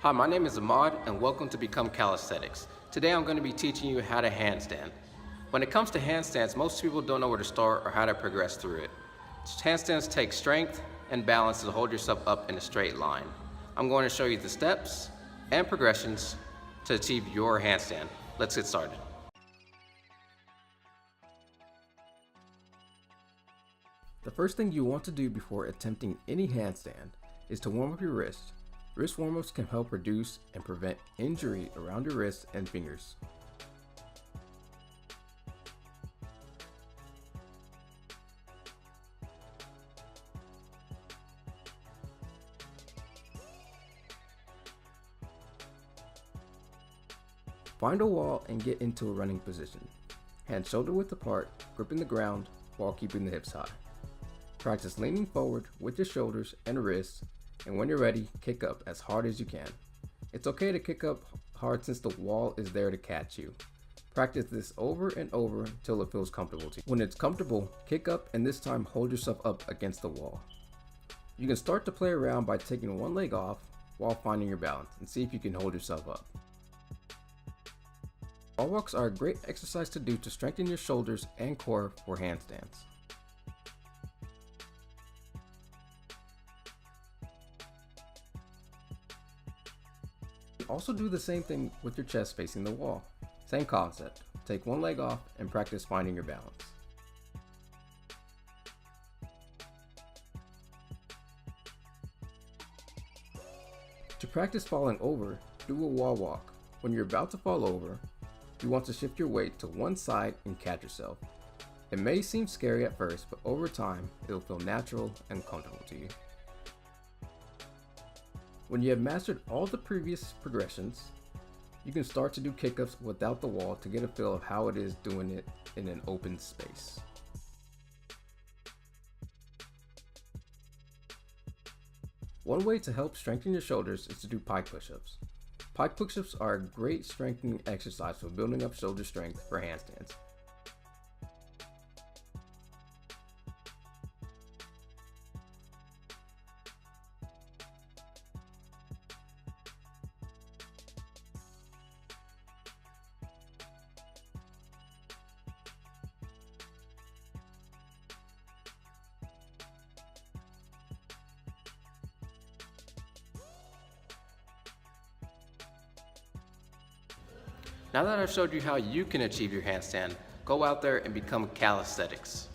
Hi, my name is Ahmad and welcome to Become Calisthenics. Today I'm going to be teaching you how to handstand. When it comes to handstands, most people don't know where to start or how to progress through it. Handstands take strength and balance to hold yourself up in a straight line. I'm going to show you the steps and progressions to achieve your handstand. Let's get started. The first thing you want to do before attempting any handstand is to warm up your wrists. Wrist warm-ups can help reduce and prevent injury around your wrists and fingers. Find a wall and get into a running position. Hands shoulder width apart, gripping the ground while keeping the hips high. Practice leaning forward with your shoulders and wrists, and when you're ready, kick up as hard as you can. It's okay to kick up hard since the wall is there to catch you. Practice this over and over until it feels comfortable to you. When it's comfortable, kick up and this time hold yourself up against the wall. You can start to play around by taking one leg off while finding your balance and see if you can hold yourself up. Wall walks are a great exercise to do to strengthen your shoulders and core for handstands. Also do the same thing with your chest facing the wall. Same concept. Take one leg off and practice finding your balance. To practice falling over, do a wall walk. When you're about to fall over, you want to shift your weight to one side and catch yourself. It may seem scary at first, but over time, it'll feel natural and comfortable to you. When you have mastered all the previous progressions, you can start to do kick-ups without the wall to get a feel of how it is doing it in an open space. One way to help strengthen your shoulders is to do pike push-ups. Pike push-ups are a great strengthening exercise for building up shoulder strength for handstands. Now that I've showed you how you can achieve your handstand, go out there and become calisthenics.